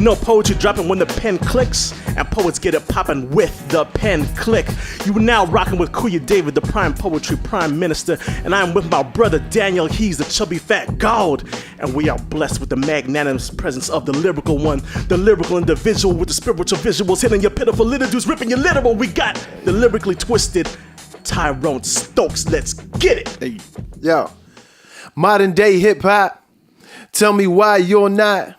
You know poetry dropping when the pen clicks, and poets get it popping with the pen click. You are now rocking with Kuya David, the prime poetry prime minister, and I'm with my brother Daniel Hees, the chubby fat gold, and we are blessed with the magnanimous presence of the lyrical one, the lyrical individual with the spiritual visuals hitting your pitiful little dudes, ripping your literal. We got the lyrically twisted Tyrone Stokes. Let's get it. Hey. Yo, modern day hip hop. Tell me why you're not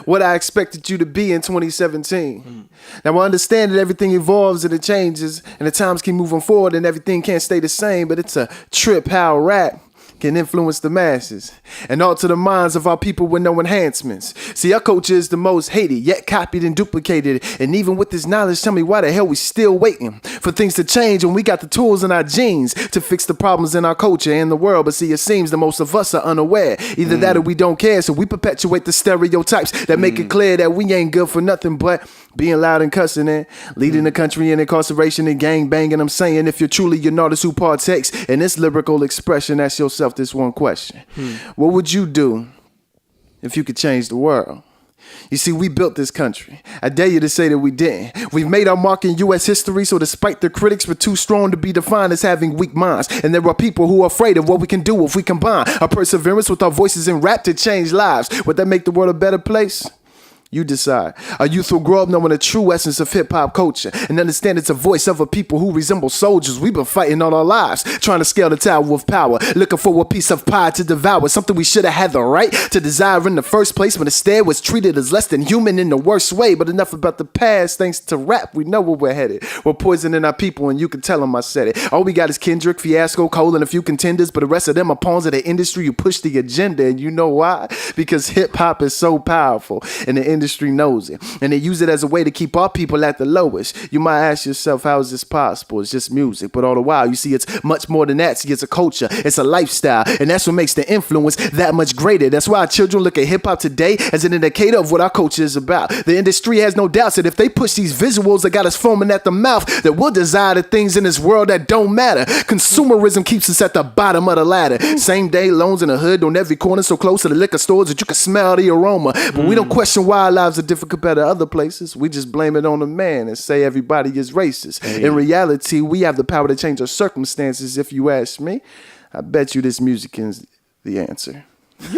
what I expected you to be in 2017. Now I understand that everything evolves and it changes, and the times keep moving forward and everything can't stay the same, but it's a trip how rap can influence the masses and alter the minds of our people with no enhancements. See, our culture is the most hated, yet copied and duplicated. And even with this knowledge, tell me why the hell we still waiting for things to change when we got the tools in our genes to fix the problems in our culture and the world. But see, it seems that most of us are unaware. Either that or we don't care, so we perpetuate the stereotypes that make it clear that we ain't good for nothing but being loud and cussing and leading the country in incarceration and gang banging. I'm saying, if you're truly an artist who partakes in this lyrical expression, ask yourself this one question. What would you do if you could change the world? You see, we built this country. I dare you to say that we didn't. We've made our mark in U.S. history, so despite the critics, we're too strong to be defined as having weak minds. And there are people who are afraid of what we can do if we combine our perseverance with our voices in rap to change lives. Would that make the world a better place? You decide. Our youth will grow up knowing the true essence of hip-hop culture and understand it's a voice of a people who resemble soldiers. We've been fighting all our lives, trying to scale the tower of power, looking for a piece of pie to devour, something we should have had the right to desire in the first place, but instead was treated as less than human in the worst way. But enough about the past. Thanks to rap, we know where we're headed. We're poisoning our people, and you can tell them I said it. All we got is Kendrick, Fiasco, Cole, and a few contenders, but the rest of them are pawns of the industry who push the agenda. And you know why? Because hip-hop is so powerful, and the industry knows it, and they use it as a way to keep our people at the lowest. You might ask yourself, how is this possible? It's just music, but all the while, you see, it's much more than that. See, it's a culture, it's a lifestyle, and that's what makes the influence that much greater. That's why our children look at hip-hop today as an indicator of what our culture is about. The industry has no doubts that if they push these visuals that got us foaming at the mouth, that we'll desire the things in this world that don't matter. Consumerism keeps us at the bottom of the ladder. Same day loans in the hood on every corner, so close to the liquor stores that you can smell the aroma. But we don't question why our lives are different compared to other places. We just blame it on the man and say everybody is racist. Hey. In reality, we have the power to change our circumstances. If you ask me, I bet you this music is the answer. In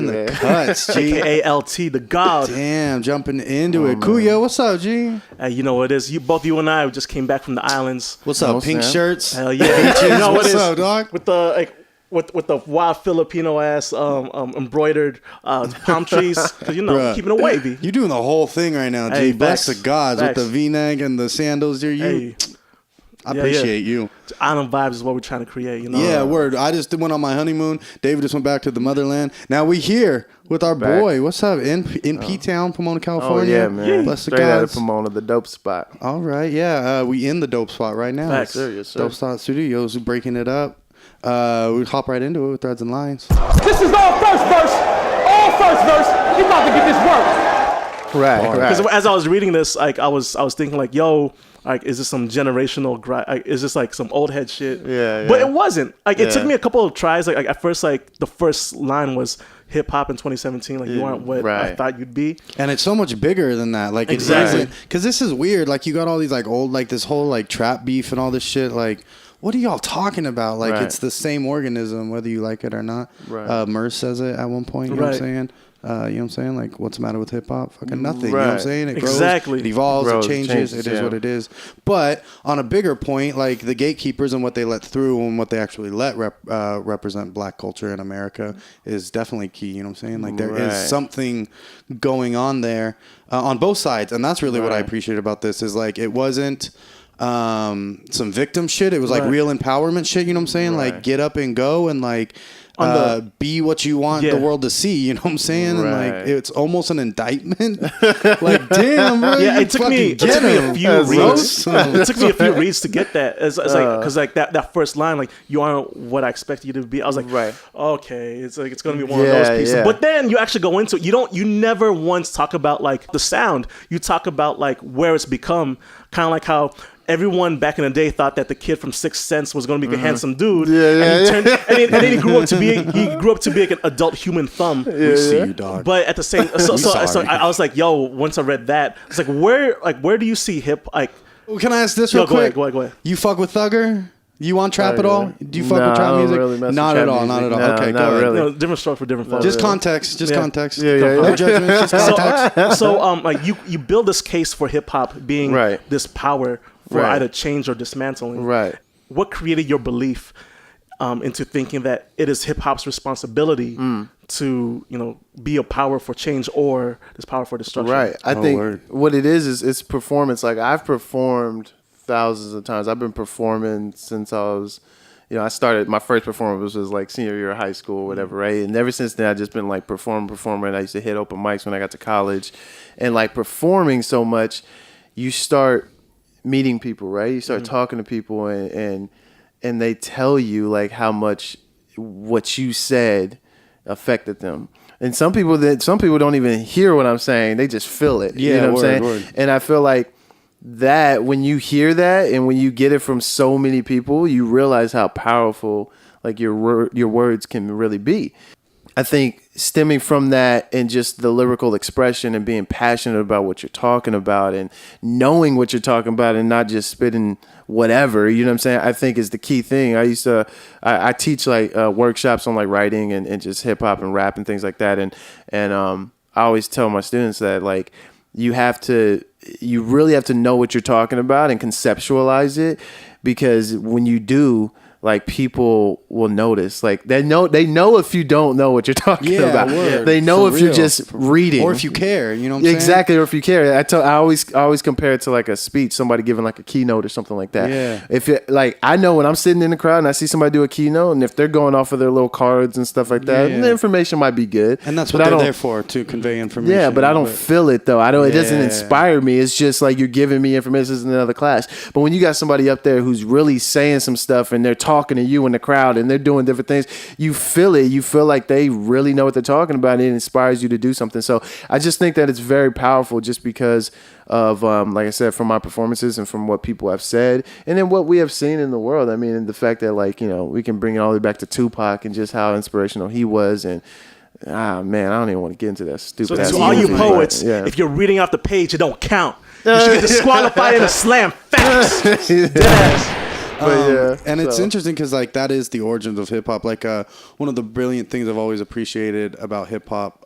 the cuts, G. AKA-LT, the God. Damn, jumping into it. Kuya, what's up, G? You know what it is. Both you and I just came back from the islands. What's up, pink shirts? Hell yeah. You know what what's it is. up, dog? With the with the wild Filipino ass embroidered palm trees, because Bruh, keeping it wavy. You doing the whole thing right now, G. Hey, Bless facts, the gods facts. with the V-neck and the sandals. I appreciate you. Island vibes is what we're trying to create, Yeah, word. I just went on my honeymoon. David just went back to the motherland. Now we here with our boy. What's up? In P-Town, Pomona, California. Oh, yeah, man. Bless the Straight out of gods. Pomona, the dope spot. All right, yeah. We in the dope spot right now. Facts. Yes, sir. Dope Spot Studios, breaking it up. We hop right into it with Threads and Lines. This is all first verse. All first verse. You about to get this work. Right. Because as I was reading this, like I was thinking like, yo, like, is this some generational is this like some old head shit? Yeah. But it wasn't. Like, it took me a couple of tries. Like at first, like the first line was hip hop in 2017. Like, you aren't what I thought you'd be. And it's so much bigger than that. Like, exactly. Because this is weird. Like, you got all these like old, like this whole like trap beef and all this shit. Like, what are y'all talking about? Like, it's the same organism, whether you like it or not. Right. Merce says it at one point. You know what I'm saying? You know what I'm saying? Like, what's the matter with hip hop? Fucking nothing. You know what I'm saying? It grows, it evolves, it changes. It is what it is. But on a bigger point, like the gatekeepers and what they let through and what they actually let represent black culture in America is definitely key. You know what I'm saying? Like, there is something going on there on both sides. And that's really what I appreciate about this is like, it wasn't some victim shit. It was like real empowerment shit. You know what I'm saying? Like, get up and go and like, be what you want the world to see, you know what I'm saying? And like, it's almost an indictment. Like, damn, bro. Yeah, it took me a few reads. It took me a few reads to get that. It's like, because like that first line, like, you aren't what I expected you to be. I was like, okay, it's like, it's going to be one of those pieces. But then you actually go into it. You never once talk about like the sound. You talk about like where it's become, kind of like how everyone back in the day thought that the kid from Sixth Sense was going to be a handsome dude. And then he grew up to be like an adult human thumb. We see you, dog. But at the same, so I was like, yo, once I read that, it's like, where do you see hip like? Can I ask this real quick? Go ahead. You fuck with Thugger? You want trap at all? Do you fuck with trap music? Really not at all. Not at all. Okay, go ahead. Really. No, different story for different folks. Just context. Just context. Yeah. No judgment. Just context. So like you build this case for hip hop being this power for either change or dismantling. Right. What created your belief into thinking that it is hip hop's responsibility to be a power for change or this power for destruction? Right. I think what it is it's performance. Like I've performed thousands of times. I've been performing since I was, I started, my first performance was like senior year of high school or whatever, right? And ever since then, I've just been like performing. I used to hit open mics when I got to college. And like performing so much, you start meeting people, right? You start talking to people and they tell you like how much what you said affected them. And some people don't even hear what I'm saying. They just feel it. Yeah, you know what I'm saying? word. And I feel like that when you hear that and when you get it from so many people, you realize how powerful like your words can really be. I think stemming from that and just the lyrical expression and being passionate about what you're talking about and knowing what you're talking about and not just spitting whatever, you know what I'm saying, I think is the key thing. I teach like workshops on like writing and just hip hop and rap and things like that. And I always tell my students that like you really have to know what you're talking about and conceptualize it, because when you do, like people will notice. Like they know if you don't know what you're talking about. Word. They know For if you're real. just reading, or if you care. You know what I'm exactly, or if you care. I always compare it to like a speech, somebody giving like a keynote or something like that. Yeah. If it, like I know when I'm sitting in the crowd and I see somebody do a keynote, and if they're going off of their little cards and stuff like that, the information might be good. And that's what they're there for, to convey information. Yeah, but I don't feel it though. It doesn't inspire me. It's just like you're giving me information. This is another class. But when you got somebody up there who's really saying some stuff and they're talking to you in the crowd and they're doing different things, you feel it. You feel like they really know what they're talking about, and it inspires you to do something. So I just think that it's very powerful just because of, like I said, from my performances and from what people have said, and then what we have seen in the world. I mean, and the fact that like, we can bring it all the way back to Tupac and just how inspirational he was. And man, I don't even want to get into that stupid ass. So to all you poets, if you're reading off the page, it don't count. You should get disqualified in a slam. Facts. And it's interesting because like that is the origins of hip hop. Like one of the brilliant things I've always appreciated about hip hop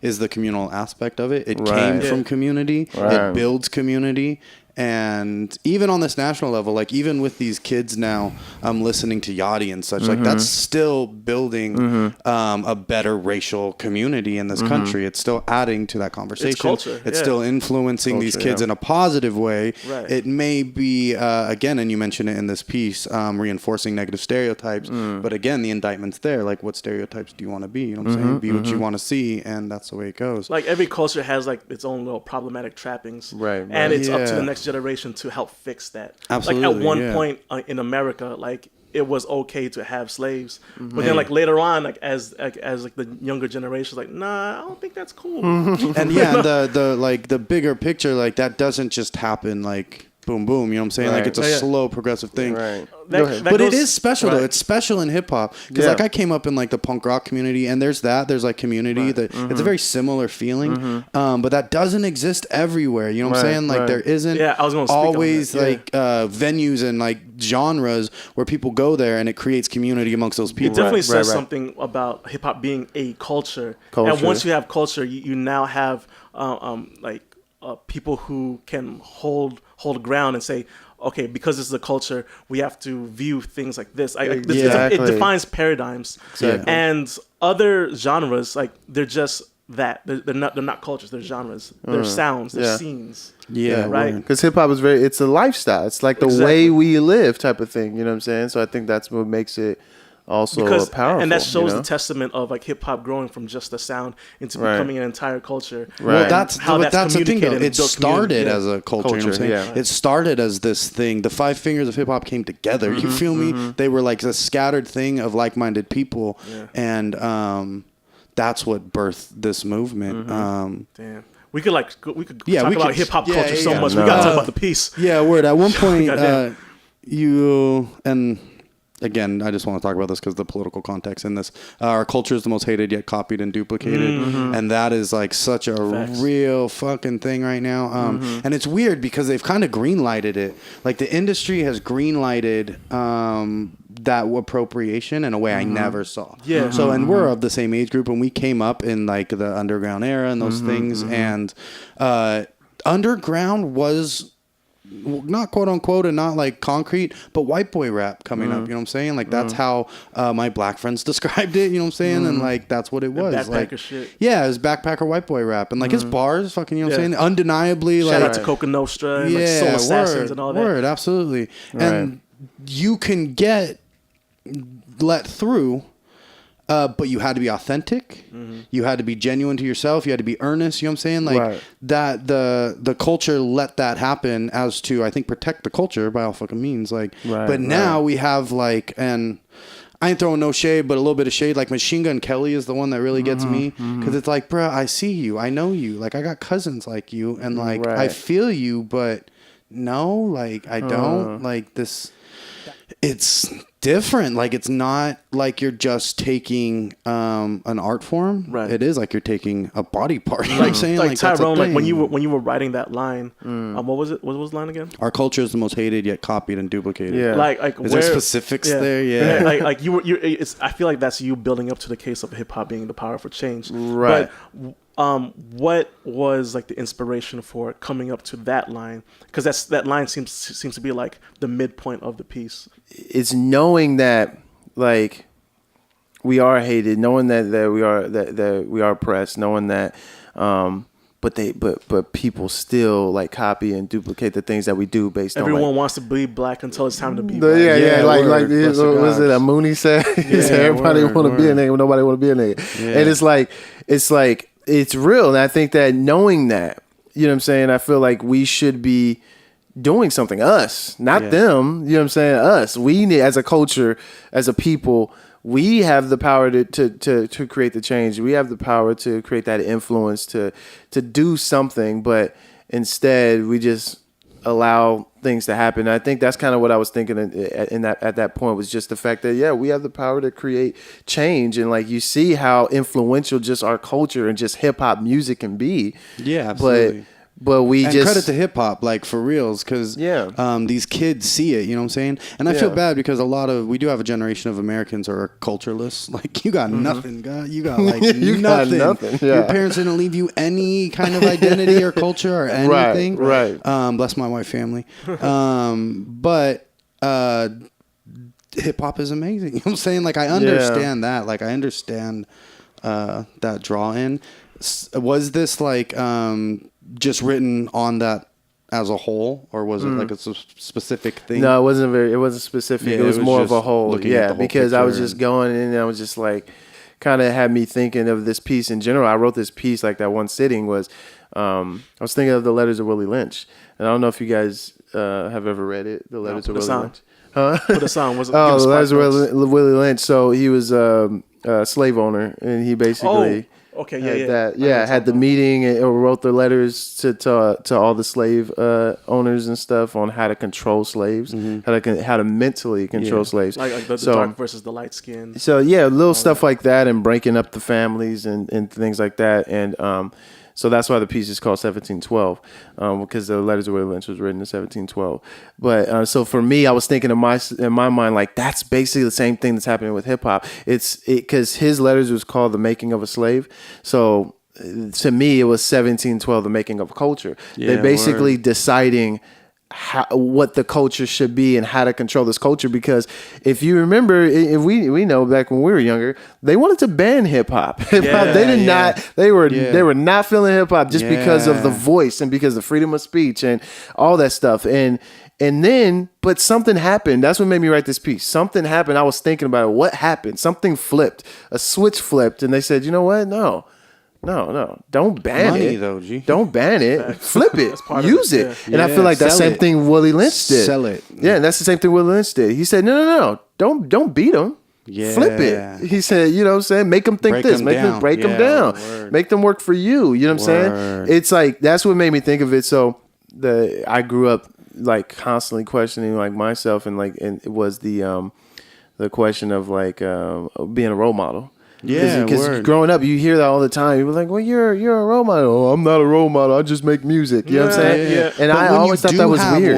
is the communal aspect of it. It came from community. It builds community. And even on this national level, like even with these kids now, listening to Yachty and such, like that's still building a better racial community in this country. It's still adding to that conversation. It's culture. It's still influencing these kids in a positive way. Right. It may be, again, and you mentioned it in this piece, reinforcing negative stereotypes. But again, the indictment's there. Like, what stereotypes do you want to be? You know what I'm saying? Be what you want to see, and that's the way it goes. Like every culture has like its own little problematic trappings. Right. And it's up to the next generation to help fix that. Absolutely, like at one point in America, like it was okay to have slaves, but then like later on, like as like the younger generations, like nah, I don't think that's cool. And the bigger picture, like that doesn't just happen like boom boom, you know what I'm saying? Like it's a slow progressive thing. Right. But it is special though. It's special in hip hop because like I came up in like the punk rock community, and there's like community that it's a very similar feeling, but that doesn't exist everywhere. You know what I'm saying? Like there isn't I was gonna speak always on that. like venues and like genres where people go there and it creates community amongst those people. It definitely says something about hip hop being a culture. And once you have culture, you now have people who can hold ground and say, okay, because this is a culture, we have to view things like this. It defines paradigms. Exactly. And other genres, like they're just that. They're not cultures. They're genres. They're sounds. They're scenes. Yeah, right. Because hip hop is it's a lifestyle. It's like the way we live type of thing. You know what I'm saying? So I think that's what makes it also powerful. And that shows the testament of like hip hop growing from just a sound into becoming an entire culture. Right. Well, that's the thing though. It started as a culture. You know what I'm saying? Yeah. It started as this thing. The 5 fingers of hip hop came together. You feel me? They were like a scattered thing of like-minded people, and that's what birthed this movement. Damn. We could talk about hip hop culture so much. We got to talk about the piece. Yeah, word. At one point, you and. Again, I just want to talk about this because the political context in this. Our culture is the most hated yet copied and duplicated. And that is like such a real fucking thing right now. And it's weird because they've kind of green-lighted it. Like the industry has green-lighted that appropriation in a way I never saw. Yeah. So, and we're of the same age group and we came up in like the underground era and those things. And underground was... not quote unquote and not like concrete, but white boy rap coming up, you know what I'm saying? Like that's how my black friends described it, you know what I'm saying? And like that's what it was. Backpacker like shit. Yeah, it was backpacker white boy rap. And like his bars fucking, you know what I'm saying? Undeniably shout out to Coca Nostra and like Soul Assassins and all that. Word, absolutely. And you can get let through but you had to be authentic. You had to be genuine to yourself. You had to be earnest. You know what I'm saying? Like that, the culture let that happen as to, I think, protect the culture by all fucking means. Like, but now we have like, and I ain't throwing no shade, but a little bit of shade. Like Machine Gun Kelly is the one that really gets me because it's like, bro, I see you. I know you. Like I got cousins like you and like, I feel you, but no, like I don't like this. It's different. Like it's not like you're just taking an art form. Right. It is like you're taking a body part. You know what I'm saying? Like Tyrone, like when you were writing that line, what was it? What was the line again? Our culture is the most hated yet copied and duplicated. Yeah. Like is there specifics there? Yeah. Like you it's I feel like that's you building up to the case of hip hop being the power for change. Right. But what was like the inspiration for coming up to that line? Because that line seems to be like the midpoint of the piece. It's knowing that like we are hated, knowing that we are oppressed, knowing that but people still like copy and duplicate the things that we do based Everyone on like, wants to be black until it's time to be black. Like was it a Mooney said? He said everybody want to be a nigga, but nobody want to be a nigga. Yeah. And it's like it's real. And I think that knowing that, you know what I'm saying, I feel like we should be doing something, us, not them, you know what I'm saying, us. We need, as a culture, as a people, we have the power to create the change. We have the power to create that influence, to do something, but instead we just allow things to happen. I think that's kind of what I was thinking at that point, was just the fact that we have the power to create change, and like you see how influential just our culture and just hip hop music can be. Yeah, absolutely. But we and just credit to hip hop, like for reals, because these kids see it. You know what I'm saying? And I feel bad because we do have a generation of Americans who are cultureless. Like you got nothing, God. You got like you nothing. Got nothing. Yeah. Your parents didn't leave you any kind of identity or culture or anything. Right. Bless my white family. But hip hop is amazing. You know what I'm saying? Like I understand that. Like I understand that draw in. Was this like just written on that as a whole, or was it like a specific thing? No, it wasn't specific. It was more of a whole. Yeah, because I was just going and I was just like, kind of had me thinking of this piece in general. I wrote this piece like that one sitting was, I was thinking of the Letters of Willie Lynch, and I don't know if you guys have ever read it. The Letters of Willie Lynch. Huh? Put a song. Was it? The Letters of Willie Lynch. So he was a slave owner, and he basically. Okay, had the meeting and wrote the letters to all the slave owners and stuff on how to control slaves, how to mentally control slaves, like the dark versus the light skin. So little stuff like that, and breaking up the families and things like that, and so that's why the piece is called 1712, because the Letters of Willie Lynch was written in 1712. But so for me, I was thinking in my mind, like that's basically the same thing that's happening with hip hop. It's because his letters was called The Making of a Slave. So to me, it was 1712, The Making of a Culture. They're basically deciding what the culture should be and how to control this culture, because if you remember, if we know back when we were younger, they wanted to ban hip hop. They were not feeling hip hop just because of the voice and because of freedom of speech and all that stuff. And then, but something happened. That's what made me write this piece. Something happened. I was thinking about it. What happened? Something flipped. A switch flipped, and they said, you know what? No. Don't ban Money, it. Though, G. Don't ban it. Flip it. Use it. And I feel like that's the same thing Willie Lynch did. Sell it. Yeah, and that's the same thing Willie Lynch did. He said, no. Don't beat them. flip it. He said, you know what I'm saying? Make them think break this. Them make down. them break them down. Word. Make them work for you. You know what I'm saying? It's like, that's what made me think of it. So I grew up like constantly questioning like myself, and it was the question of like being a role model. Yeah, because growing up, you hear that all the time. People are like, well, you're a role model. Oh, I'm not a role model. I just make music. You know what I'm saying? Yeah. And I always thought that was weird.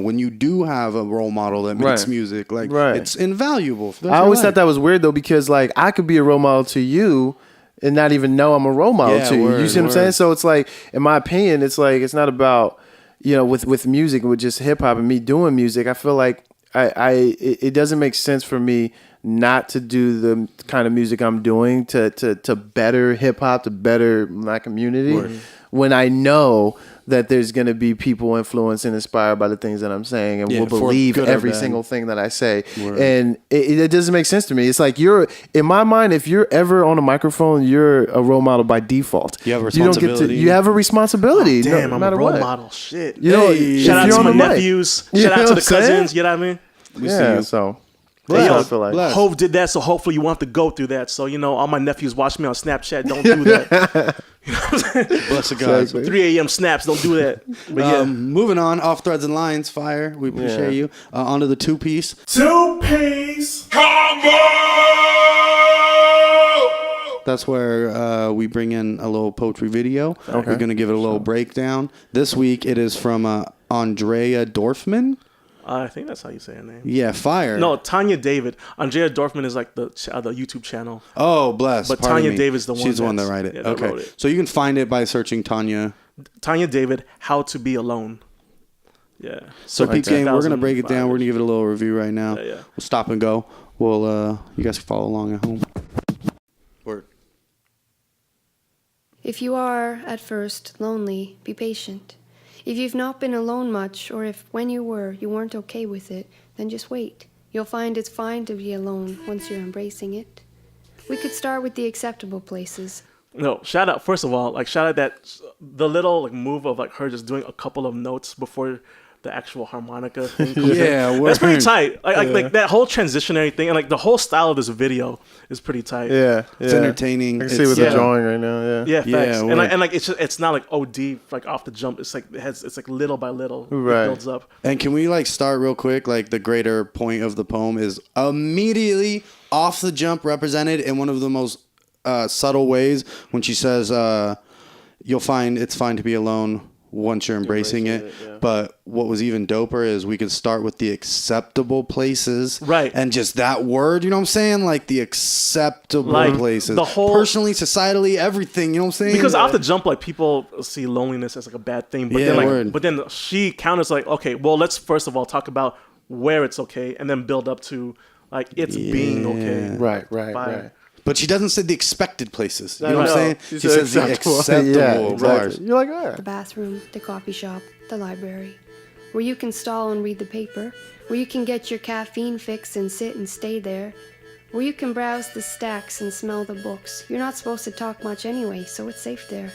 When you do have a role model that makes music, like it's invaluable. I always thought that was weird though, because like I could be a role model to you and not even know I'm a role model to you. You see what I'm saying? So it's like, in my opinion, it's like, it's not about, you know, with music, with just hip hop and me doing music. I feel like it doesn't make sense for me not to do the kind of music I'm doing to better hip hop, to better my community, when I know that there's going to be people influenced and inspired by the things that I'm saying, and will believe every single thing that I say. And it doesn't make sense to me. It's like, in my mind, if you're ever on a microphone, you're a role model by default. You have a responsibility. You have a responsibility. Oh, damn, no I'm matter a role what. model. Shit. You know, shout out to my nephews. Shout out to the cousins. You know what I mean? We see you. So. Hey, I feel like. Hov did that, so hopefully you won't have to go through that. So, you know, all my nephews watch me on Snapchat. Don't do that. You know what I'm saying? Bless the God. 3 a.m. snaps. Don't do that. But moving on, Off Threads and Lines, fire. We appreciate you. Onto the two-piece. Two-piece combo! That's where we bring in a little poetry video. Okay. We're going to give it a little breakdown. This week it is from Andrea Dorfman. I think that's how you say her name. Yeah, fire. No, Tanya David. Andrea Dorfman is like the YouTube channel. Oh, bless. But Tanya David's the one. She's the one that wrote it. Yeah, okay. wrote it. So you can find it by searching Tanya David, How to Be Alone. Yeah. So Peep Game, we're going to break it down. We're going to give it a little review right now. Yeah. We'll stop and go. We'll you guys can follow along at home. Word. If you are, at first, lonely, be patient. If you've not been alone much, or if when you were, you weren't okay with it, then just wait. You'll find it's fine to be alone once you're embracing it. We could start with the acceptable places. No, shout out, first of all, like shout out the little like move of like her just doing a couple of notes before the actual harmonica thing comes in. That's pretty tight. Like that whole transitionary thing, and like the whole style of this video is pretty tight. It's entertaining. I can see what they're drawing right now. Yeah, facts. And like it's not like OD like off the jump. It's like it's like little by little it builds up. And can we like start real quick? Like the greater point of the poem is immediately off the jump represented in one of the most subtle ways when she says, "You'll find it's fine to be alone once you're embracing it." But what was even doper is we could start with the acceptable places. Right. And just that word, you know what I'm saying? Like the acceptable places. The whole personally, societally, everything, you know what I'm saying? Because off the jump, like people see loneliness as like a bad thing. But but then she counters like, okay, well, let's first of all talk about where it's okay and then build up to like it's being okay. Right. But she doesn't say the expected places. You know what I'm saying? She says the acceptable bars. You're like, all right. The bathroom, the coffee shop, the library. Where you can stall and read the paper. Where you can get your caffeine fix and sit and stay there. Where you can browse the stacks and smell the books. You're not supposed to talk much anyway, so it's safe there.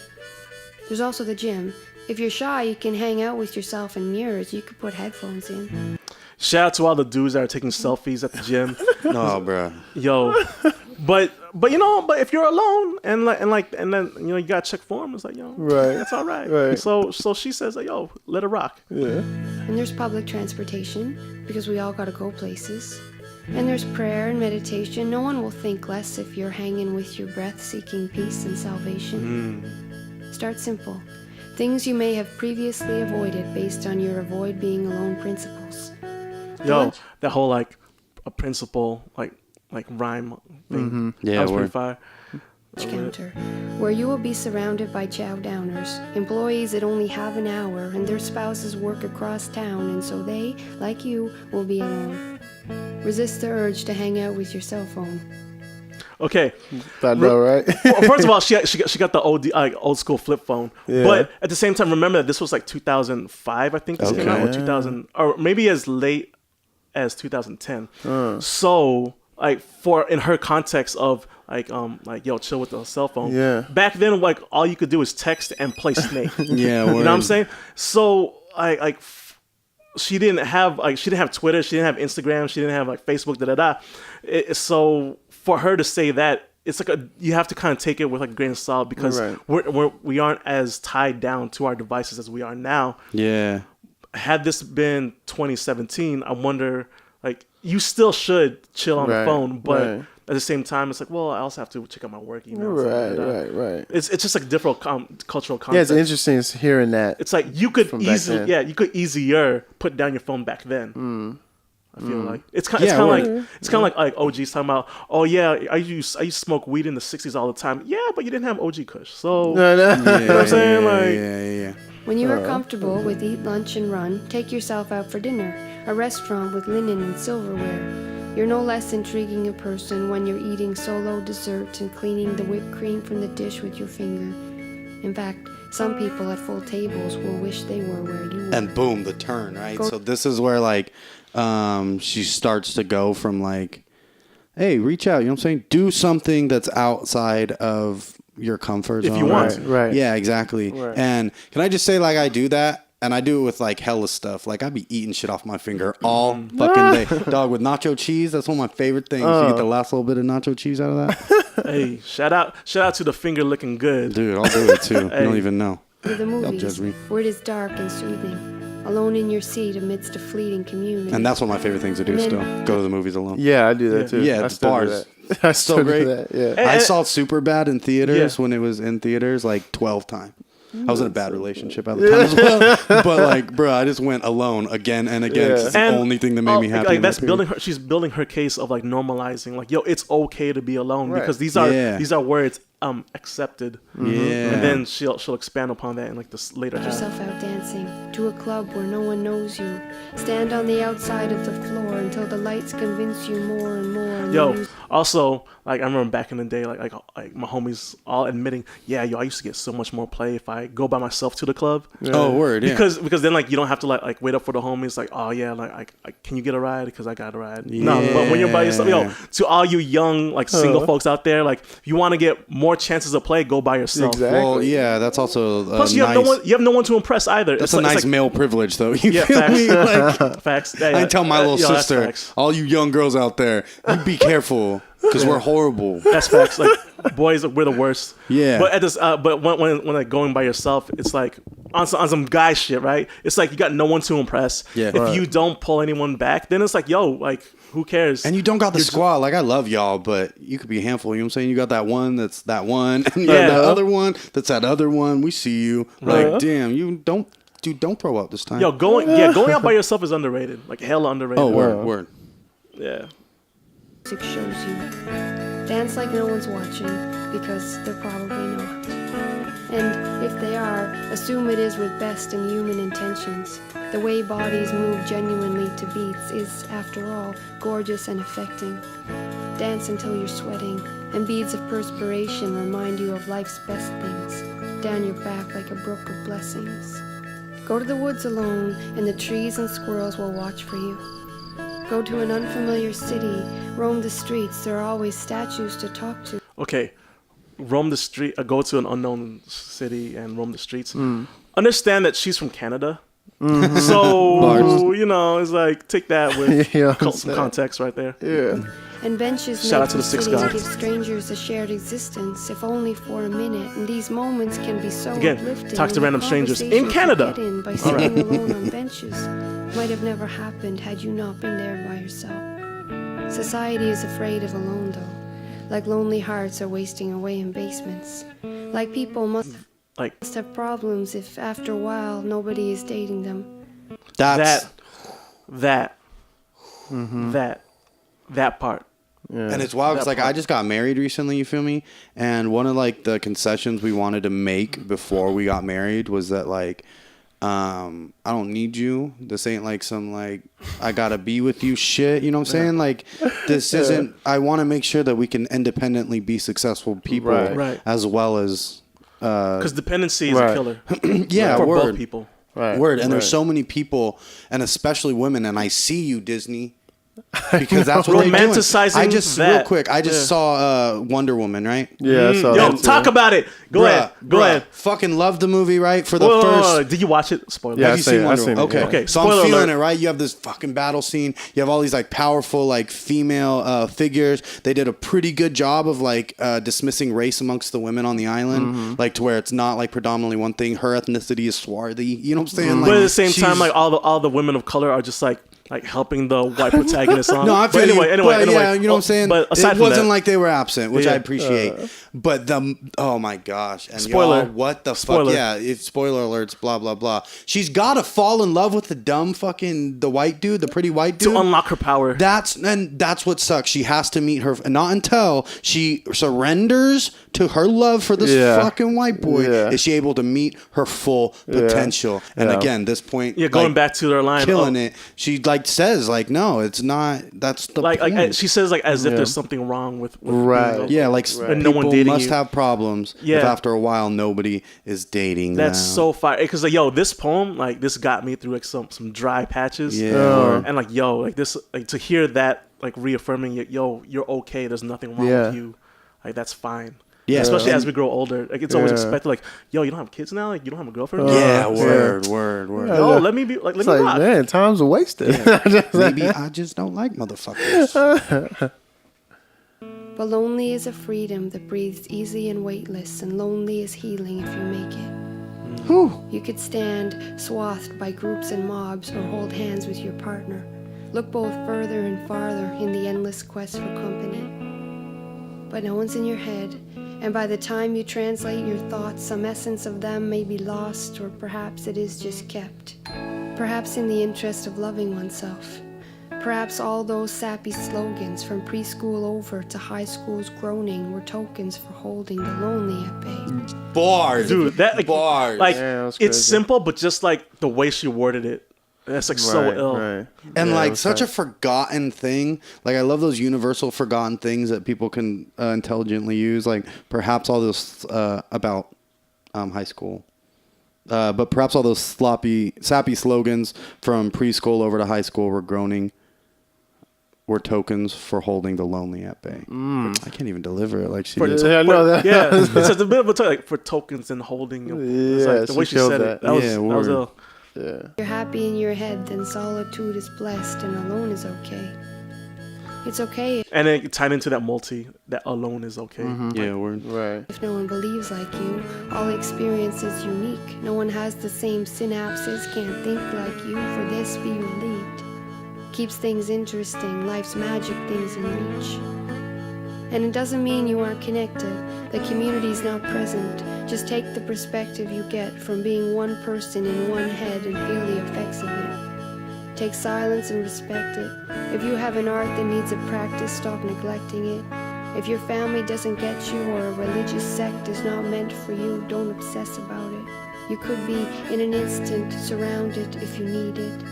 There's also the gym. If you're shy, you can hang out with yourself in mirrors. You could put headphones in. Shout out to all the dudes that are taking selfies at the gym. No, bro. Yo. But you know, but if you're alone and then you know you gotta check for him, it's like, yo, that's all right. So she says like, yo, let it rock. And there's public transportation because we all gotta go places. And there's prayer and meditation. No one will think less if you're hanging with your breath, seeking peace and salvation. Start simple. Things you may have previously avoided based on your avoid being alone principles. Yo, that whole like a principle like rhyme thing. Yeah, that was pretty fire. Counter, where you will be surrounded by chow downers, employees that only have an hour and their spouses work across town, and so they, like you, will be alone. Resist the urge to hang out with your cell phone. Okay, I know, right? Well, first of all, she got the old school flip phone, but at the same time, remember that this was like 2005, I think this came out, or 2000, or maybe as late as 2010. So like in her context of like yo, chill with the cell phone. Yeah. Back then, like all you could do is text and play Snake. Yeah. You know what I'm saying? So she didn't have Twitter, she didn't have Instagram, she didn't have like Facebook, so for her to say that, it's like you have to kind of take it with like a grain of salt, because we aren't as tied down to our devices as we are now. Yeah. Had this been 2017, I wonder, like, you still should chill on the phone, but at the same time, it's like, well, I also have to check out my work emails. Right. It's just like different cultural context. Yeah, it's interesting hearing that. It's like you could easier put down your phone back then. I feel like it's kind of like OGs talking about, oh yeah, I used to smoke weed in the 60s all the time. Yeah, but you didn't have OG Kush, so you know what I'm saying? Yeah. When you are comfortable with eat lunch and run, take yourself out for dinner. A restaurant with linen and silverware. You're no less intriguing a person when you're eating solo desserts and cleaning the whipped cream from the dish with your finger. In fact, some people at full tables will wish they were where you were. And boom, the turn, right? So this is where like she starts to go from like, hey, reach out, you know what I'm saying? Do something that's outside of your comfort zone. If you want. Right. Yeah, exactly. Right. And can I just say, like, I do that, and I do it with like hella stuff. Like, I be eating shit off my finger all fucking day. Dog, with nacho cheese, that's one of my favorite things. You get the last little bit of nacho cheese out of that. Hey, shout out to the finger looking good. Dude, I'll do it too. You don't even know. To the movies, Don't judge me. where it is dark and soothing. Alone in your seat amidst a fleeting community. And that's one of my favorite things to do still. Go to the movies alone. Yeah, I do that too. Yeah, it's bars. I So great. That, yeah. I saw Superbad in theaters when it was in theaters like 12 times. I was in a bad relationship at the time as well. But like, bro, I just went alone again and again. It's the only thing that made me happy. Like that's building her. She's building her case of like normalizing. Like, yo, it's okay to be alone because these are words accepted. Yeah. And then she'll expand upon that in like this later. Get yourself out dancing to a club where no one knows you. Stand on the outside of the floor until the lights convince you more and more. And also, like I remember back in the day, like my homies all admitting, I used to get so much more play if I go by myself to the club. Yeah. Oh, word, yeah. Because then like you don't have to like wait up for the homies. Like, oh yeah, like can you get a ride? Because I got a ride. Yeah. No, but when you're by yourself, to all you young like single folks out there, like if you want to get more chances of play, go by yourself. Exactly. Well, yeah, that's also plus you have no one to impress either. That's a nice male privilege, though. Yeah, facts. Facts. I tell my little sister, all you young girls out there, you be careful because we're horrible. That's facts. Like boys, we're the worst. Yeah. But at this, but when like going by yourself, it's like on some guy shit, right? It's like you got no one to impress. Yeah. If you don't pull anyone back, then it's like, yo, like who cares? And you don't got the squad. Like I love y'all, but you could be a handful. You know what I'm saying? You got that one that's that one, and you got that other one that's that other one. We see you. Like damn, you don't. Dude, don't throw up this time. Yo, going out by yourself is underrated. Like hella underrated. Oh, word. Yeah. Music shows you. Dance like no one's watching, because they're probably not. And if they are, assume it is with best and human intentions. The way bodies move genuinely to beats is, after all, gorgeous and affecting. Dance until you're sweating, and beads of perspiration remind you of life's best things, down your back like a brook of blessings. Go to the woods alone, and the trees and squirrels will watch for you. Go to an unfamiliar city, roam the streets, there are always statues to talk to. Okay, roam the street, go to an unknown city and roam the streets. Understand that she's from Canada. So, it's like, take that with some context right there. Yeah. And benches shout out to the Six Guys. Give strangers a shared existence, if only for a minute. And these moments can be so uplifting. Talk to random strangers in Canada. By sitting alone on benches. Might have never happened had you not been there by yourself. Society is afraid of alone, though. Like lonely hearts are wasting away in basements. Like people must have problems if after a while nobody is dating them. That part. Yeah. And it's wild because I just got married recently, you feel me? And one of like the concessions we wanted to make before we got married was that like I don't need you. This ain't like some like I gotta be with you shit. You know what I'm saying? Like this isn't. I want to make sure that we can independently be successful people, as well as because dependency is a killer. For both people. Word. And there's so many people, and especially women. And I see you, Disney. Because that's what they're doing. Romanticizing I just that. real quick. I just saw Wonder Woman, right? Yeah, I saw Yo, that talk too. about it. Go ahead. Fucking loved the movie, right? For the Whoa, first. did you watch it? Spoiler. Yeah, Have you seen Wonder Woman? it, yeah. Okay. Okay, So spoiler I'm feeling alert. it, right? You have this fucking battle scene. You have all these like powerful like female figures. They did a pretty good job of like dismissing race amongst the women on the island, like to where it's not like predominantly one thing. Her ethnicity is swarthy. You know what I'm saying? But Like, at the same time, she's- like all the women of color are just like helping the white protagonist on. No, I feel but anyway, yeah, you know what I'm saying? But aside it from wasn't that, like they were absent, which Yeah. I appreciate. But oh my gosh. And Spoiler. y'all, what the Spoiler. fuck? Yeah, if spoiler alerts, blah, blah, blah. She's got to fall in love with the white dude, the pretty white dude. to unlock her power. That's what sucks. She has to meet her, not until she surrenders to her love for this fucking white boy is she able to meet her full potential. And again, this point, going like, back to their line, killing it. She like says like, no, it's not. That's the like point. she says like as if there's something wrong with Right. being Yeah, like And no one people dating must you. have problems if after a while nobody is dating That's them. so fire. Because like this poem, like this got me through like some dry patches. Yeah. And like like this, like to hear that like reaffirming you're okay. There's nothing wrong Yeah. with you. Like that's fine. Yeah. Especially And- as we grow older, like it's always expected. Like you don't have kids now. Like you don't have a girlfriend. Yeah, Now? word. Yo, let me be like let It's me like, rock. man, time's wasted. Maybe I just don't like motherfuckers. But lonely is a freedom that breathes easy and weightless, and lonely is healing if you make it. You could stand swathed by groups and mobs, or hold hands with your partner. Look both further and farther in the endless quest for company. But no one's in your head, and by the time you translate your thoughts, some essence of them may be lost, or perhaps it is just kept. Perhaps in the interest of loving oneself. Perhaps all those sappy slogans from preschool over to high school's groaning were tokens for holding the lonely at bay. Bars. Dude, that like, Bars. like Yeah, that's it's crazy. simple, but just like the way she worded it, that's like so ill. Right. And Yeah, like that's such a right. forgotten thing. Like I love those universal forgotten things that people can intelligently use. Like perhaps all those about high school. But perhaps all those sappy slogans from preschool over to high school were groaning. Were tokens for holding the lonely at bay. I can't even deliver it like she did. Yeah, I know that. Yeah, it's a bit of a like for tokens and holding. It's Yeah, like the way she she killed said that. it. That was Yeah, that was word. ill. Yeah. You're happy in your head, then solitude is blessed, and alone is okay. It's okay And then it tied into that that alone is okay. Yeah, word. Right. if no one believes like you. All experience is unique. No one has the same synapses, can't think like you. For this, be relieved. Keeps things interesting, life's magic things in reach. And it doesn't mean you aren't connected. The community's not present. Just take the perspective you get from being one person in one head and feel the effects of it. Take silence and respect it. If you have an art that needs a practice, stop neglecting it. If your family doesn't get you or a religious sect is not meant for you, don't obsess about it. You could be in an instant surrounded if you need it.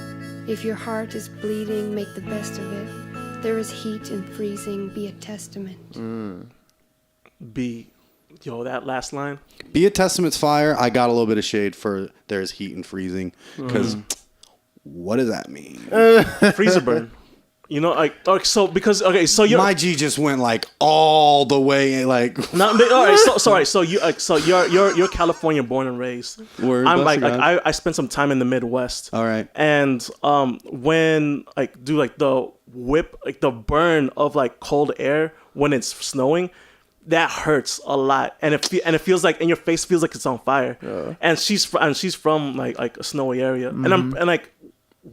If your heart is bleeding, make the best of it. There is heat and freezing, be a testament. That last line. Be a Testament's fire. I got a little bit of shade for there's heat and freezing. Because what does that mean? Freezer burn. You know, like so you're My G just went like all the way like all right. So you're California born and raised. Word, I'm bless like you, I spent some time in the Midwest. All right. And when like do like the whip, like the burn of like cold air when it's snowing, that hurts a lot, and it feels like, and your face feels like it's on fire. And she's from like a snowy area, and like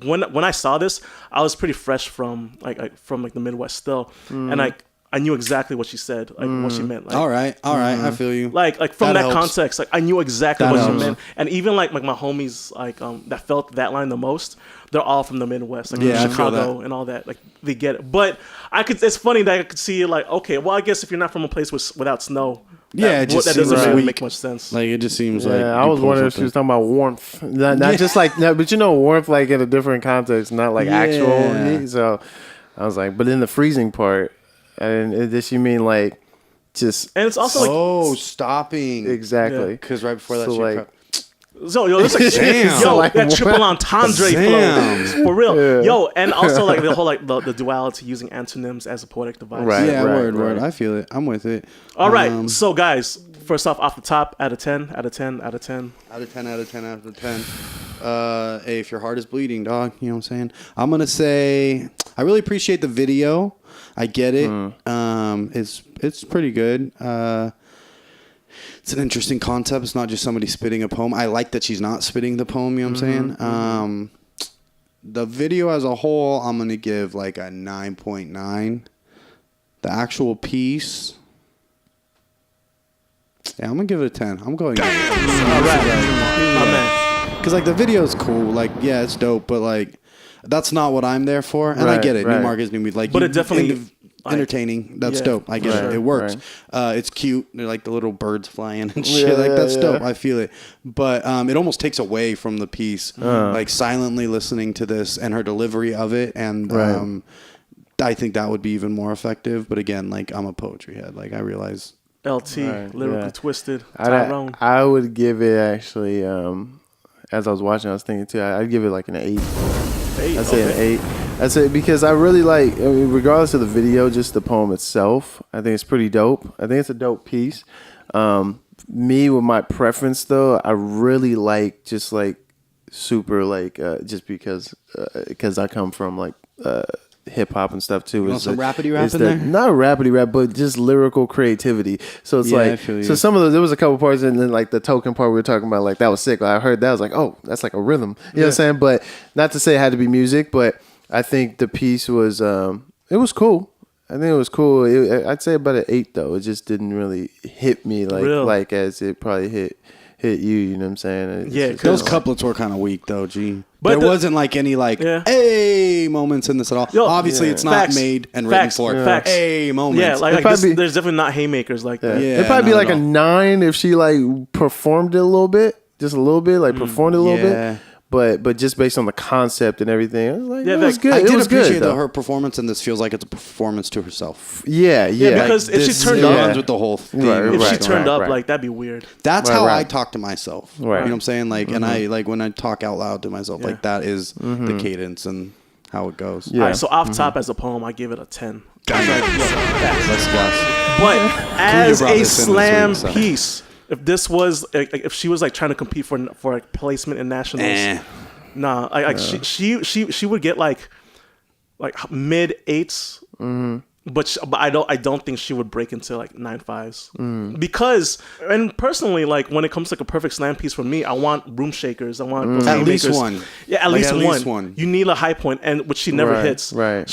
when I saw this, I was pretty fresh from the Midwest still, and like I knew exactly what she said, like what she meant. Like, all right, I feel you. Like from that helps. context, like I knew exactly That what helps. she meant, and even like my homies like that felt that line the most. They're all from the Midwest, like Yeah, I feel Chicago that. and all that. Like they get it, but it's funny that I could see like, okay, well I guess if you're not from a place without snow, Yeah, it just that seems doesn't really weak. make much sense. Like it just seems like Yeah, I you was pull wondering if she something. was talking about warmth, not just like, but warmth like in a different context, not like Yeah. actual heat. So I was like, but in the freezing part, and does she mean like just And it's also like Oh, stopping. exactly? Because right before that, So, she like, prepped. So this like that triple entendre flow for real. Yo, and also like the whole like the duality using antonyms as a poetic device. Right. Yeah. Word. I feel it. I'm with it. All right. So guys, first off the top, out of 10. Hey, if your heart is bleeding, dog, you know what I'm saying? I'm gonna say I really appreciate the video. I get it. It's pretty good. It's an interesting concept. It's not just somebody spitting a poem. I like that she's not spitting the poem, you know what I'm saying? The video as a whole, I'm going to give like a 9.9. The actual piece, yeah, I'm going to give it a 10. I'm going. All right. Because like the video is cool. Like, yeah, it's dope, but like that's not what I'm there for. And I get it. New market's new music. Like, but it definitely... entertaining. That's dope. I get it. It works. It's cute. They're like the little birds flying and shit. That's dope. I feel it. But it almost takes away from the piece. Like silently listening to this and her delivery of it. And I think that would be even more effective. But again, like I'm a poetry head. Like I realize. LT, Lyrically Twisted, Tyrone. I would give it actually, as I was watching, I was thinking too, I'd give it like an 8. I'd say an 8. I'd say because I really like, regardless of the video, just the poem itself, I think it's pretty dope. I think it's a dope piece. Me, with my preference though, I really like just like super like just because I come from like hip hop and stuff too. You want some rappity rap in there? Not rappity rap, but just lyrical creativity. So it's like, so some of those, there was a couple parts, and then like the token part we were talking about, like that was sick. Like I heard that, I was like, oh, that's like a rhythm. You know what I'm saying? But not to say it had to be music, but I think the piece was, it was cool. I think it was cool. I'd say about an 8 though. It just didn't really hit me like as it probably hit you. You know what I'm saying? Those couplets were kind of weak though. But there wasn't like any like hey moments in this at all. Obviously, it's not made and written for hey moments. Yeah, like there's definitely not haymakers like that. It'd probably be like a 9 if she like performed it a little bit, just a little bit, like performed it a little bit. But just based on the concept and everything, I was like, it was good. I did appreciate though her performance in this feels like it's a perforence to herself. Yeah, because if she turned up with the whole theme, if she turned up, like that'd be weird. That's how I talk to myself. You know what I'm saying? Like, and I like when I talk out loud to myself, like that is the cadence and how it goes. All right, so off top as a poem, I give it a 10. Let's go. But as a slam piece. If this was, if she was like trying to compete for like placement in nationals, she would get like mid 8s, but I don't think she would break into like 9.5s because, and personally, like when it comes to like a perfect slam piece for me, I want room shakers. I want those at least one. Yeah, at least one. You need a high point, and which she never hits. Right.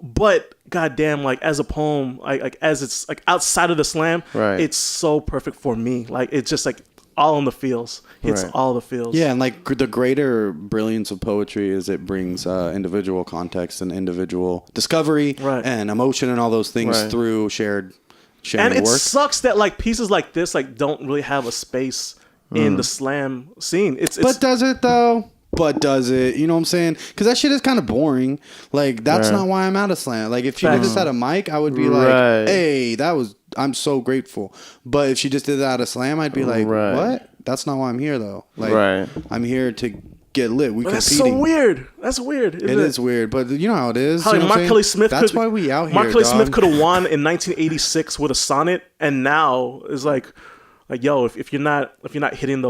But goddamn, like as a poem, like as it's like outside of the slam, it's so perfect for me. Like it's just like all in the feels. Hits all the feels. Yeah, and like the greater brilliance of poetry is it brings individual context and individual discovery and emotion and all those things through shared and it work. Sucks that like pieces like this like don't really have a space in the slam scene. But does it though? But does it? You know what I'm saying? Because that shit is kind of boring. Like, that's not why I'm at a slam. Like, if she did this at a mic, I would be like, hey, I'm so grateful. But if she just did that at a slam, I'd be like, what? That's not why I'm here, though. Like, I'm here to get lit. That's so weird. That's weird. It is weird. But you know how it is. How like Mark Kelly Smith That's why we out here, Mark Kelly Smith could have won in 1986 with a sonnet, and now is like yo, if you're not hitting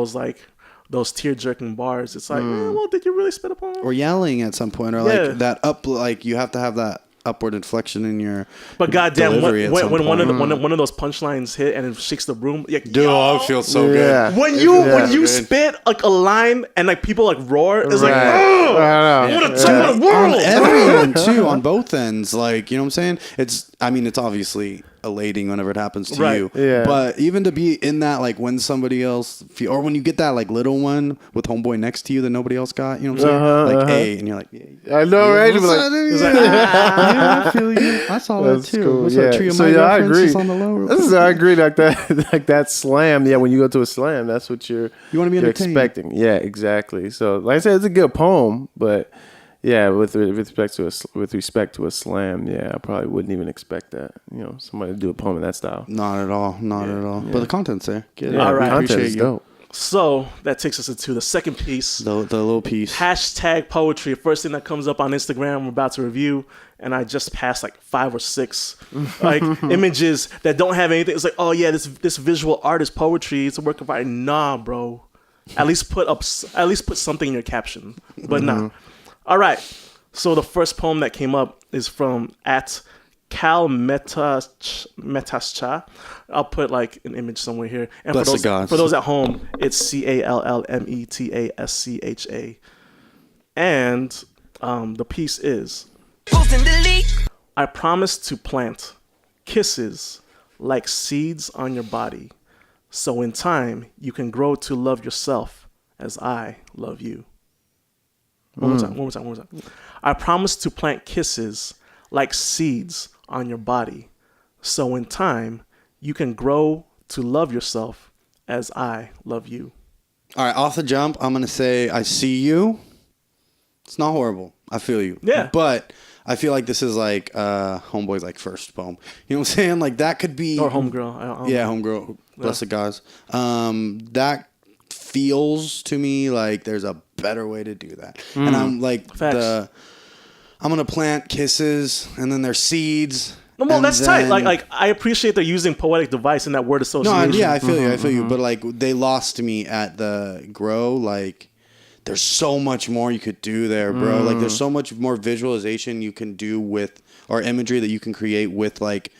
those tear-jerking bars, it's like, well, did you really spit a poem? Or yelling at some point, or like that up, like you have to have that upward inflection in your. But goddamn, when one of those punchlines hit and it shakes the room, like, dude, I feel so good. When you spit like a line and like people like roar, it's like, oh, I want to tell the world. On every end too, on both ends, like you know what I'm saying. It's obviously elating whenever it happens to you. Yeah. But even to be in that, like when somebody else, or when you get that like little one with homeboy next to you that nobody else got, you know what I'm saying? Like, hey, and you're like, I know, right? I feel you. I saw that too. Cool. What's that tree of my I agree. On the low I agree. Like that slam. Yeah, when you go to a slam, that's what you want to be expecting. Yeah, exactly. So, like I said, it's a good poem, but. Yeah, with respect to a slam, I probably wouldn't even expect that. You know, somebody to do a poem in that style. Not at all. Yeah. But the content's there. All right, content is dope. So that takes us into the second piece. The little piece. Hashtag poetry. First thing that comes up on Instagram, we're about to review. And I just passed like 5 or 6 like images that don't have anything. It's like, oh yeah, this visual art is poetry. It's a work of art. Nah, bro. At least put something in your caption. But nah. All right. So the first poem that came up is from @CalMetascha. I'll put like an image somewhere here. And for those at home, it's CalMetascha. And the piece is, I promise to plant kisses like seeds on your body, so in time you can grow to love yourself as I love you. One more time. I promise to plant kisses like seeds on your body, so in time you can grow to love yourself as I love you. All right, off the jump, I'm gonna say I see you. It's not horrible. I feel you. Yeah. But I feel like this is like Homeboy's like first poem. You know what I'm saying? Like that could be or Homegirl. Yeah, Homegirl. Bless the gods. That feels to me like there's a better way to do that. And I'm like I'm gonna plant kisses and then there's seeds. Well, that's tight. Like I appreciate they're using poetic device in that word association. No, yeah, I feel you. But like they lost me at the grow. Like there's so much more you could do there, bro. Like there's so much more visualization you can do with, or imagery that you can create with, like,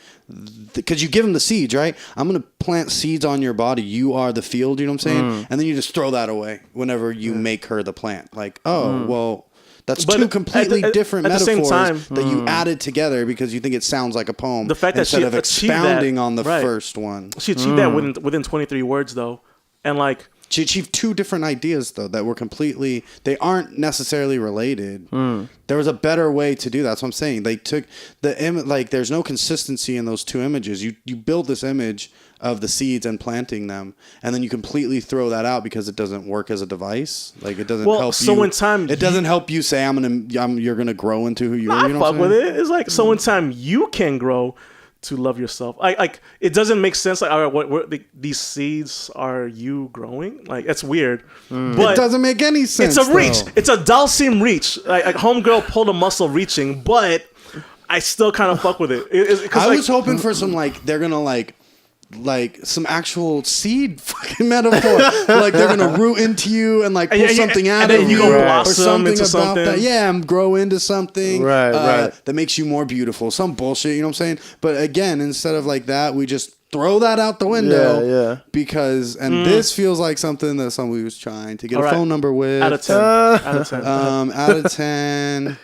because you give them the seeds, right? I'm going to plant seeds on your body. You are the field, you know what I'm saying? And then you just throw that away whenever you make her the plant. Like, well, that's two completely different metaphors that you added together because you think it sounds like a poem. The fact that instead she of expounding on the first one. She achieved that within 23 words, though. And like, she achieved 2 different ideas, though, that were completely... They aren't necessarily related. There was a better way to do that. That's what I'm saying. They took the... Like, there's no consistency in those 2 images. You build this image of the seeds and planting them, and then you completely throw that out because it doesn't work as a device. Like, it doesn't help you... in time... It doesn't help you say, you're going to grow into who you are. You know I fuck with it. It's like, so in time, you can grow to love yourself. Like it doesn't make sense. Like, all right, what these seeds are you growing? Like, it's weird. But it doesn't make any sense. It's a reach. It's a Dalsim reach. Like Homegirl pulled a muscle reaching, but I still kind of fuck with it. I was hoping for some they're gonna like some actual seed fucking metaphor. Like they're gonna root into you and pull something out of you, or something about something. That. Yeah, and grow into something right. that makes you more beautiful. Some bullshit, you know what I'm saying? But again, instead of like that, we just throw that out the window. Yeah. Because this feels like something that somebody was trying to get a phone number with. Out of 10. Out of 10.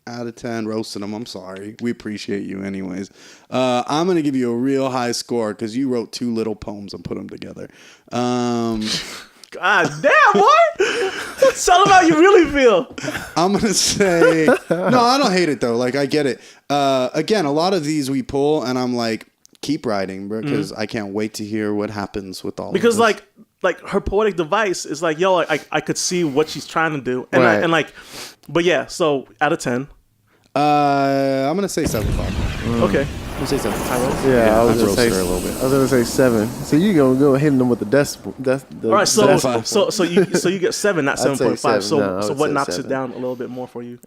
Out of 10, roasting them. I'm sorry. We appreciate you anyways. I'm going to give you a real high score because you wrote 2 little poems and put them together. God damn, what? Tell them how you really feel. I'm going to say... No, I don't hate it, though. Like, I get it. Again, a lot of these we pull, and I'm like, keep writing, bro, because I can't wait to hear what happens with all of this. Because, like her poetic device is like, yo, I could see what she's trying to do. And but yeah, so out of 10. I'm going to say 7.5. Okay. I'm going to say 7.5. Yeah, I was going to say her a little bit. I was going to say 7. So you going to go hitting them with the decimal. All right, so you get 7, not 7.5. So what knocks 7. It down a little bit more for you?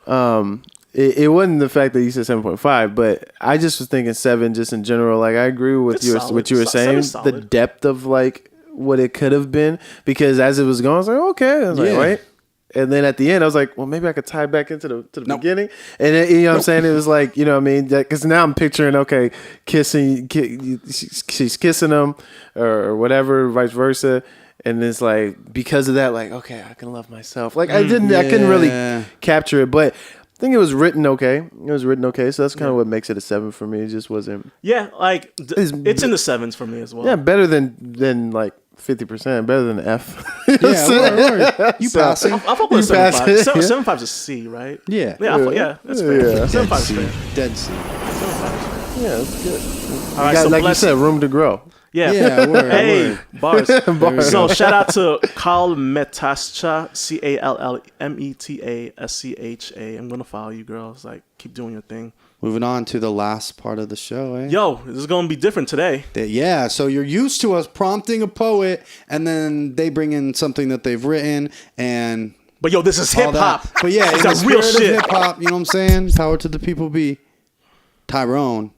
It wasn't the fact that you said 7.5, but I just was thinking 7 just in general. Like, I agree with what you were saying. The depth of like what it could have been, because as it was going, I was like, okay. I was like, right. And then at the end, I was like, well, maybe I could tie back into the beginning. And then, you know what I'm saying? It was like, you know what I mean? Because now I'm picturing, okay, kissing, she's kissing him or whatever, vice versa. And it's like, because of that, like, okay, I can love myself. Like, I couldn't really capture it, but I think it was written okay. So that's kind of what makes it a 7 for me. It just wasn't. Yeah, like, it's in the 7s for me as well. Yeah, better than like 50%, better than F. Yeah, you passing. I fuck with 7.5. 7.5 is a C, right? Yeah. Yeah, that's fair. Yeah. 7.5 is fair. Dead C. 7.5. Yeah, that's good. All right, so like you said, room to grow. Yeah. Word, hey, word. Bars. So shout out to CalMetascha, CalMetascha. I'm gonna follow you, girls. Like, keep doing your thing. Moving on to the last part of the show, eh? Yo, this is going to be different today. Yeah, so you're used to us prompting a poet, and then they bring in something that they've written, and... But yo, this is hip-hop. But yeah, it's in the real spirit shit. of hip-hop, you know what I'm saying? Power to the people be. Tyrone,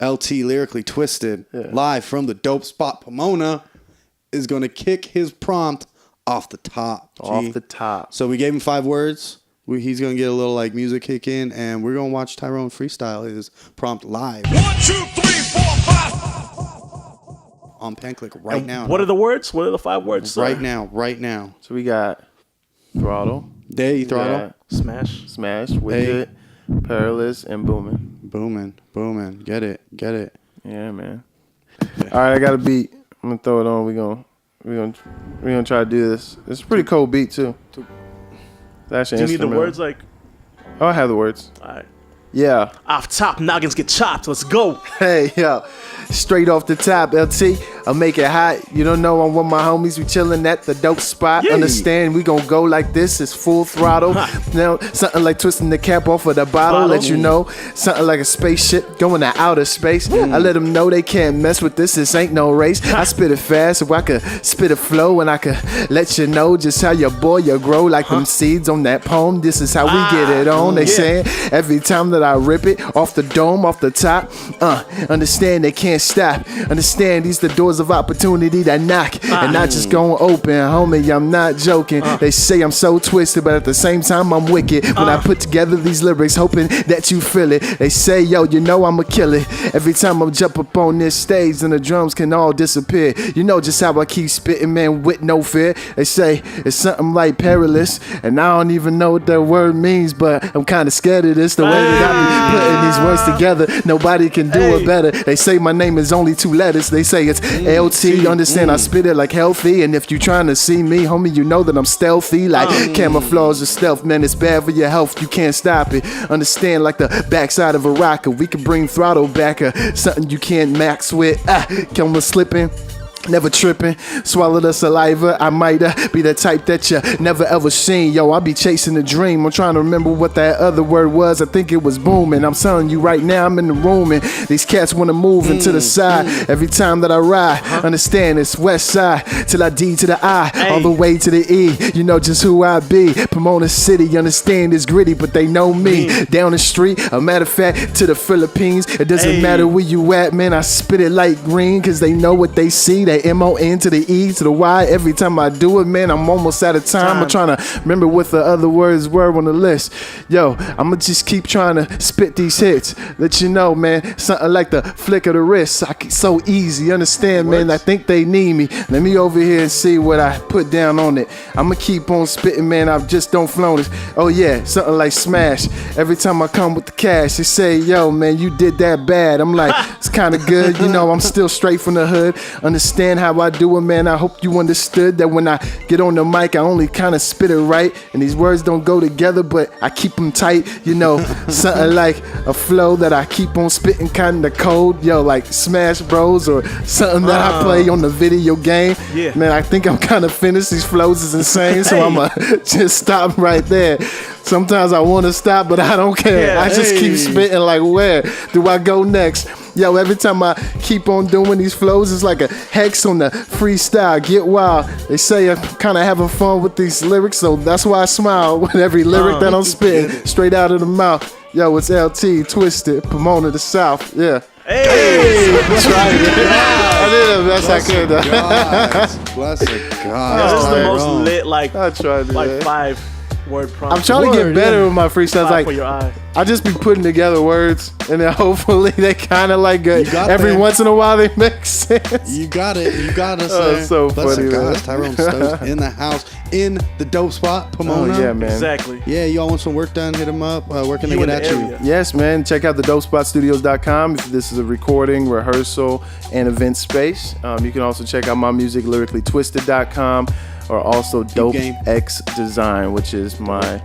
LT Lyrically Twisted, live from the Dope Spot Pomona, is going to kick his prompt off the top. G. Off the top. So we gave him 5 words. He's going to get a little like music kick in, and we're going to watch Tyrone freestyle his prompt live. 1, 2, 3, 4, 5. On PenClick right now. What are the words? What are the 5 words? Sir? Right now. So we got throttle. Day throttle. Smash. Wicked, perilous, and booming. Booming. Get it. Yeah, man. All right, I got a beat. I'm gonna throw it on. We're gonna try to do this. It's a pretty cold beat too. It's actually Do you need the instrumental. words like? Oh, I have the words. All right. Yeah. Off top, noggins get chopped. Let's go. Hey, yo. Straight off the top, LT, I'll make it hot. You don't know I'm with my homies. We chilling at the dope spot. Yeah. Understand we gon' go like this. It's full throttle. Now, something like twisting the cap off of the bottle. Let you know. Something like a spaceship going to outer space. I let them know they can't mess with this. This ain't no race. I spit it fast so I could spit a flow. And I could let you know just how your boy you grow like them seeds on that poem. This is how we get it on. They saying every time that I rip it off the dome, off the top. Understand they can't stop. Understand these the doors of opportunity that knock and not just gonna open, homie. I'm not joking. They say I'm so twisted, but at the same time I'm wicked. When I put together these lyrics, hoping that you feel it. They say, yo, you know I'ma kill it. Every time I jump up on this stage and the drums can all disappear. You know just how I keep spitting, man, with no fear. They say it's something like perilous, and I don't even know what that word means, but I'm kind of scared of this. The way that I be putting these words together, nobody can do it better. They say my name is only 2 letters. They say it's LT. Understand I spit it like healthy, and if you trying to see me, homie, you know that I'm stealthy. Like camouflage or stealth, man, it's bad for your health. You can't stop it. Understand like the backside of a rocker. We can bring throttle back, something you can't max with. Come on, slipping. Never tripping, swallow the saliva. I might be the type that you never ever seen. Yo, I be chasing a dream. I'm trying to remember what that other word was. I think it was booming. I'm telling you right now, I'm in the room and these cats want to move into the side every time that I ride. Understand it's west side till I D to the I, all the way to the E. You know just who I be. Pomona City, understand it's gritty, but they know me. Down the street, a matter of fact, to the Philippines. It doesn't matter where you at, man. I spit it like green, cause they know what they see. They M-O-N to the E to the Y. Every time I do it, man, I'm almost out of time. I'm trying to remember what the other words were on the list. Yo, I'ma just keep trying to spit these hits. Let you know, man, something like the flick of the wrist. So easy, understand, man. I think they need me. Let me over here and see what I put down on it. I'ma keep on spitting, man. I just don't flown it. Oh yeah, something like smash. Every time I come with the cash, they say, yo, man, you did that bad. I'm like, it's kind of good. You know, I'm still straight from the hood. Understand how I do it, man. I hope you understood that when I get on the mic, I only kind of spit it right, and these words don't go together, but I keep them tight. You know, something like a flow that I keep on spitting kind of cold. Yo, like Smash Bros or something that I play on the video game. Yeah. Man, I think I'm kind of finished. These flows is insane, so I'ma just stop right there. Sometimes I want to stop, but I don't care. Yeah, I just keep spitting like, where do I go next? Yo, every time I keep on doing these flows, it's like a hex on the freestyle. Get wild. They say I'm kind of having fun with these lyrics, so that's why I smile with every lyric that I'm spitting straight out of the mouth. Yo, it's LT Twisted, Pomona the South. Yeah. Hey! Tried it. I did the best I could. Bless the This God. is the most lit, like I tried it. like man. 5-word prompt. I'm trying to get better with my freestyles. For your Like, eye. I just be putting together words, and then hopefully they kind of like got every there. once in a while they make sense. You got it. You got us Oh, there. it's so Bless funny, the man. gods. Tyrone Stokes in the house, in the dope spot, Pomona. Oh yeah, man. Exactly. Yeah, y'all want some work done? Hit him up. Where can they You get in at the you? area. Yes, man. Check out the dopespotstudios.com if this is a recording, rehearsal, and event space. You can also check out my music, lyricallytwisted.com, or also Dope game. X Design, which is my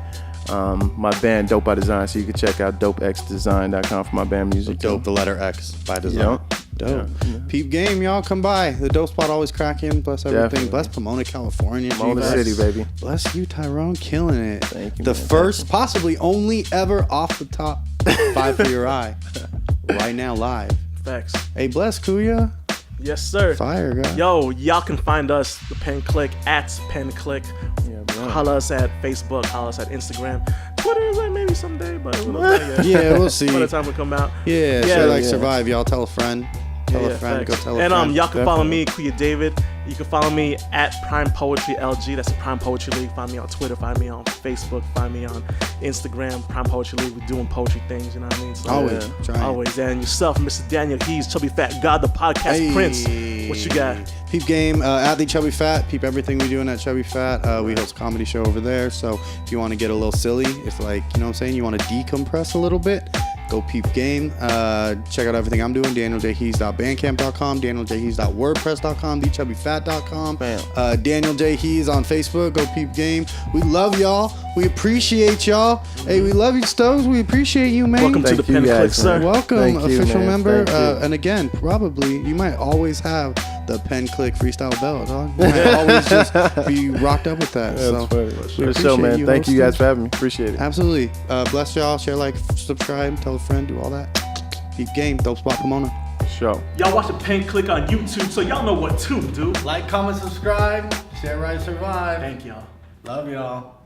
my band Dope by Design. So you can check out dopexdesign.com for my band music. Dope, the letter X by design. Yep. Dope. Peep game, y'all. Come by. The dope spot always cracking. Bless everything. Definitely. Bless Pomona, California. Pomona City, baby. Bless you, Tyrone. Killing it. Thank you, The man. first, possibly only ever off the top 5 for your eye. Right now, live. Facts. Hey, bless Kuya. Yes, sir. Fire, guy. Yo, y'all can find us, the Pen Click, at Pen Click. Holla us at Facebook, holla us at Instagram. Twitter is like maybe someday, but we'll know yet. Yeah, we'll see. By the time we come out. Yeah, share, like, survive, y'all. Tell a friend. Tell a friend. Go facts. tell a friend. And y'all can follow me, Kuya David. You can follow me at Prime Poetry LG. That's the Prime Poetry League. Find me on Twitter. Find me on Facebook. Find me on Instagram. Prime Poetry League. We're doing poetry things. You know what I mean? So, Always. Trying. Always. And yourself, Mr. Daniel Hees, Chubby Fat God, the podcast Prince. What you got? Peep game, Athlete Chubby Fat. Peep everything we doing at Chubby Fat. We host a comedy show over there. So if you want to get a little silly, if like, you know what I'm saying, you want to decompress a little bit, go peep game. Check out everything I'm doing. DanielJHees.bandcamp.com, DanielJHees.wordpress.com, TheChubbyFat.com. Daniel J. Hees on Facebook. Go peep game. We love y'all. We appreciate y'all. Hey, we love you, Stokes. We appreciate you, man. Welcome to the Pen Click, sir. Welcome, Thank you, official man. member. Thank you. And again, probably you might always have the Pen Click freestyle belt, dog. You might always just be rocked up with that. So For sure, man. Thank you guys for having me. Appreciate it. Absolutely. Bless y'all. Share, like, subscribe, tell a friend, do all that. Peep game. Dope spot Pomona. Sure. Y'all watch the Pen Click on YouTube, so y'all know what to do. Like, comment, subscribe, share, ride, survive. Thank y'all. Love y'all.